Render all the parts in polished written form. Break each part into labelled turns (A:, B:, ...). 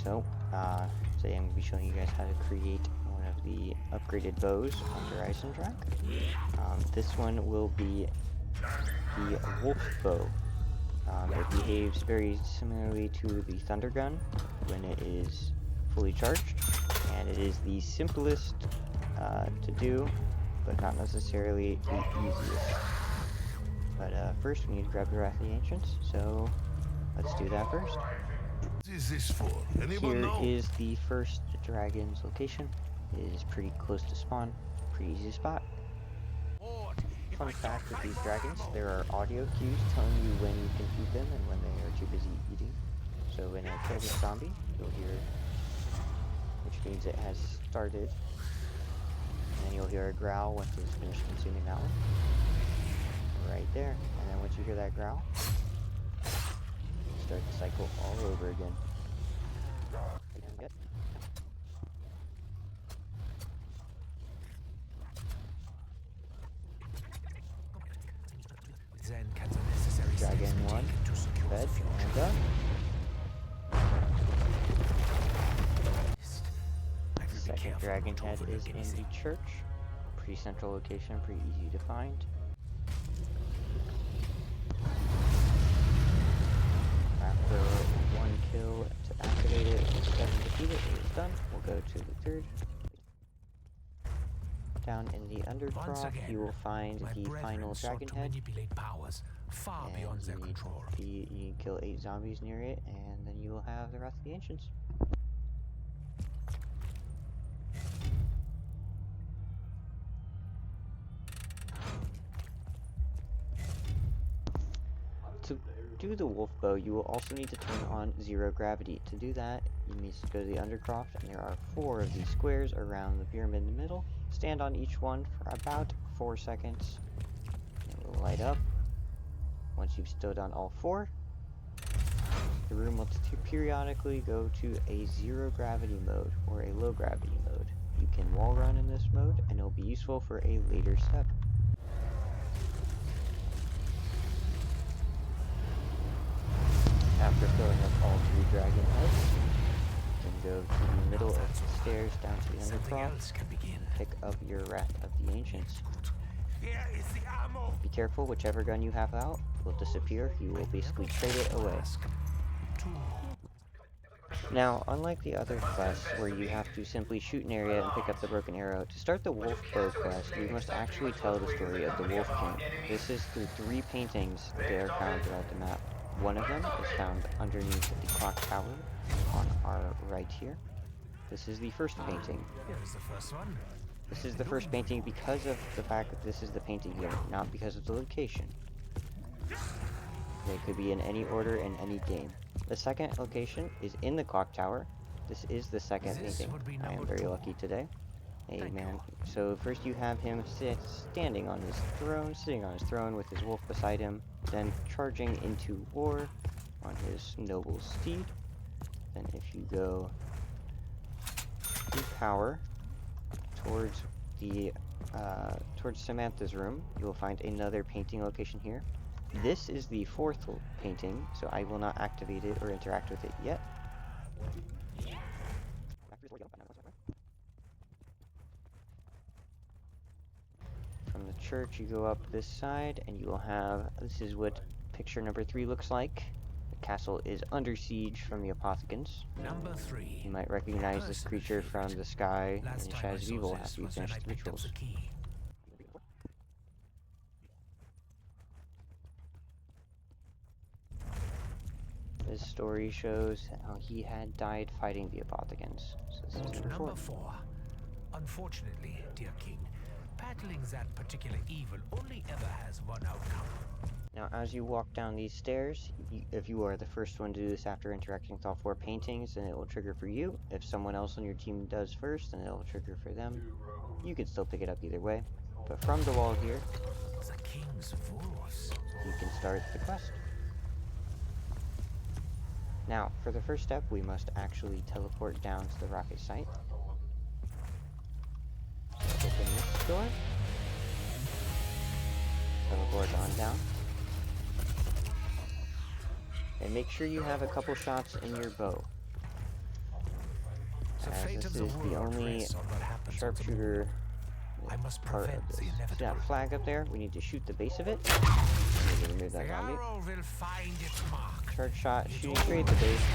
A: So, today I'm going to be showing you guys how to create one of the upgraded bows on Horizon Track. This one will be the wolf bow. It behaves very similarly to the thunder gun when it is fully charged, and it is the simplest to do, but not necessarily the easiest. But first we need to grab the Wrath of the Ancients, so let's do that first.
B: What is this for? Anyone
A: Here
B: know?
A: is the first dragon's location. It is pretty close to spawn, pretty easy to spot. Fun fact with these dragons, there are audio cues telling you when you can feed them and when they are too busy eating. So when it kills a zombie, you'll hear, which means it has started. And then you'll hear a growl once it's finished consuming that one. Right there. And then once you hear that growl, start the cycle all over again. Dragon 1, fed, and done. Second dragon head is in the church. Pretty central location, pretty easy to find. After one kill to activate it and 7 to defeat it, it is done. We'll go to the third. Down in the undercroft, you will find the final dragon head.
B: Far beyond their control.
A: You need to kill 8 zombies near it, and then you will have the Wrath of the Ancients. To do the wolf bow, you will also need to turn on zero gravity. To do that, you need to go to the undercroft, and there are 4 of these squares around the pyramid in the middle. Stand on each one for about 4 seconds. It will light up. Once you've stood on all 4, the room will periodically go to a zero gravity mode or a low gravity mode. You can wall run in this mode, and it will be useful for a later step. After filling up all 3 dragon heads, then go to the middle of the stairs down to the undercroft and pick up your Wrath of the Ancients. Be careful, whichever gun you have out will disappear. You will basically trade it away. Now, unlike the other quests where you have to simply shoot an area and pick up the broken arrow, to start the Wolf Bow quest, you must actually tell the story of the Wolf King. This is through 3 paintings that are found throughout the map. One of them is found underneath the clock tower on our right here. This is the first painting. This is the first painting because of the fact that this is the painting here, not because of the location. They could be in any order in any game. The second location is in the clock tower. This is the second painting. I am very lucky today. Hey man. So first you have him standing on his throne, sitting on his throne with his wolf beside him, then charging into war on his noble steed. Then if you go to power towards the towards Samantha's room, you will find another painting location here. This is the 4th painting, so I will not activate it or interact with it yet. From the church, you go up this side, and you will have, this is what picture number 3 looks like. The castle is under siege from the Apothicons.
B: Number 3.
A: You might recognize this creature from the sky in the Shadows of Evil after you finish the rituals. This story shows how he had died fighting the Apothicons. So this is number 4.
B: Unfortunately, dear king, battling that particular evil only ever has one outcome.
A: Now, as you walk down these stairs, if you are the first one to do this after interacting with all 4 paintings, then it will trigger for you. If someone else on your team does first, then it will trigger for them. You can still pick it up either way. But from the wall here,
B: The king's wolves.
A: you can start the quest. Now, for the first step, we must actually teleport down to the rocket site. So open this door. Teleport on down. And make sure you have a couple shots in your bow. as this is the only sharpshooter part of this. See that flag up there? We need to shoot the base of it. We need to remove that zombie. Charge shot, shooting straight at the base.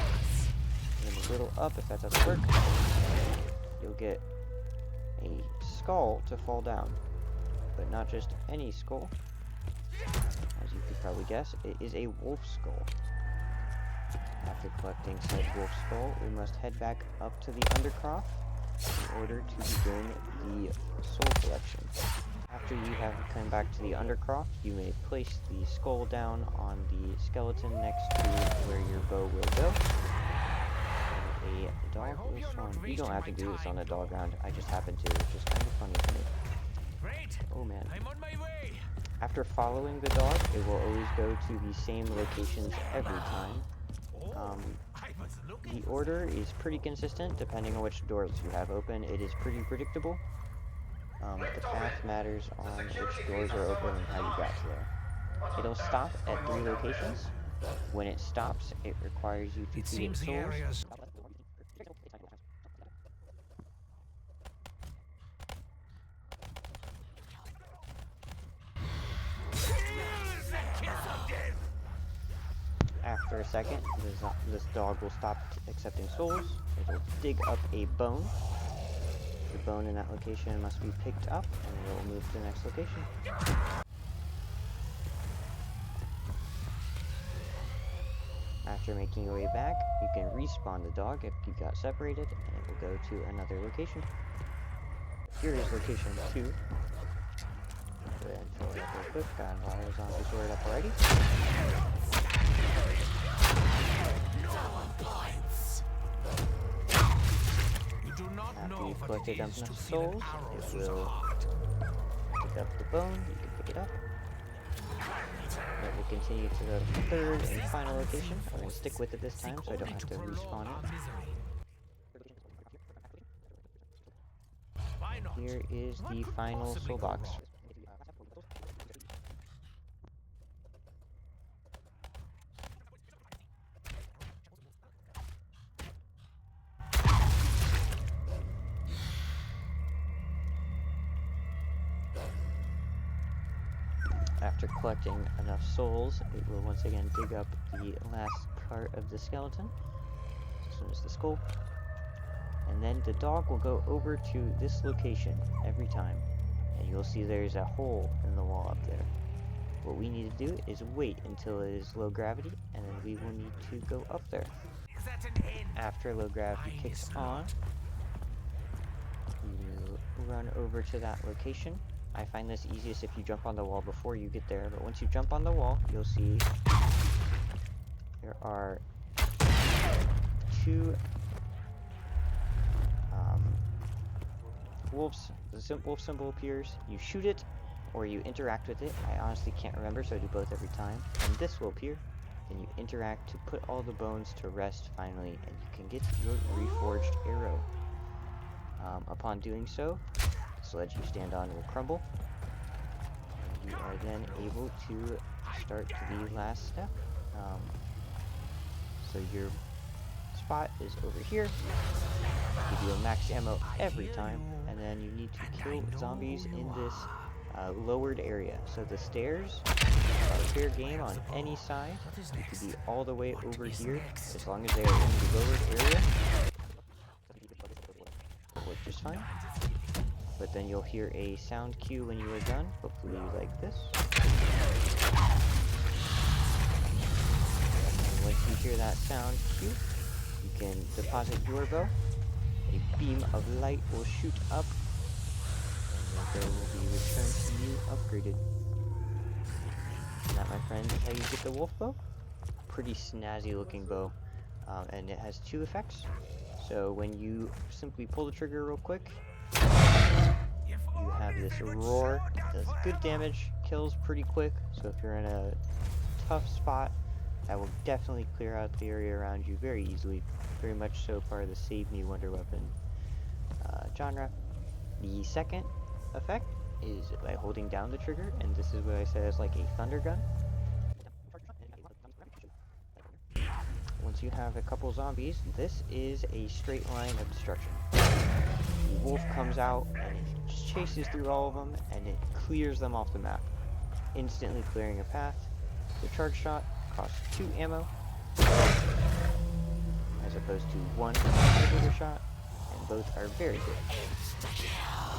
A: And then a little up if that doesn't work. You'll get a skull to fall down. But not just any skull. As you could probably guess, it is a wolf skull. After collecting said wolf skull, we must head back up to the Undercroft in order to begin the soul collection. After you have come back to the Undercroft, you may place the skull down on the skeleton next to where your bow will go. And a dog will spawn. You don't have to do this on a dog round, I just happened to, which is kind of funny to me.
B: Great.
A: Oh man.
B: I'm on my way.
A: After following the dog, it will always go to the same locations every time. The order is pretty consistent depending on which doors you have open. It is pretty predictable. The path matters on which doors are open and how you got to there. It'll stop at 3 locations. When it stops, it requires you to feed it souls. After a second, this dog will stop accepting souls. It will dig up a bone. The bone in that location must be picked up, and it will move to the next location. After making your way back, you can respawn the dog if you got separated, and it will go to another location. Here is location 2. Go ahead and fill it up real quick. Got a lot of zombies sorted up already. After you've collected enough souls, it will pick up the bone. You can pick it up. It will continue to the 3rd and final location. I will stick with it this time so I don't have to respawn it. Here is the final soul box. After collecting enough souls, it will once again dig up the last part of the skeleton. This one is the skull. And then the dog will go over to this location every time. And you'll see there's a hole in the wall up there. What we need to do is wait until it is low gravity, and then we will need to go up there. After low gravity kicks on, you run over to that location. I find this easiest if you jump on the wall before you get there, but once you jump on the wall, you'll see there are 2 wolves. The wolf symbol appears. You shoot it, or you interact with it. I honestly can't remember, so I do both every time. And this will appear. Then you interact to put all the bones to rest finally, and you can get your reforged arrow. Upon doing so, the sledge you stand on will crumble. You are then able to start the last step. So your spot is over here. Give you a max ammo every time, and then you need to kill zombies in this lowered area. So the stairs are fair game on any side. You could be all the way over here, as long as they are in the lowered area. It'll work just fine. But then you'll hear a sound cue when you are done, hopefully like this. And once you hear that sound cue, you can deposit your bow. A beam of light will shoot up, and your bow will be returned to you upgraded. And that, my friends, is how you get the wolf bow. Pretty snazzy looking bow, and it has 2 effects. So when you simply pull the trigger real quick, you have this roar. It does good damage, kills pretty quick, so if you're in a tough spot, that will definitely clear out the area around you very easily. Very much so part of the Save Me Wonder Weapon genre. The second effect is by holding down the trigger, and this is what I said is like a thunder gun. once you have a couple zombies, this is a straight line of destruction. The wolf comes out and it just chases through all of them and it clears them off the map, instantly clearing a path. The charge shot costs 2 ammo as opposed to 1 regular shot, and both are very good.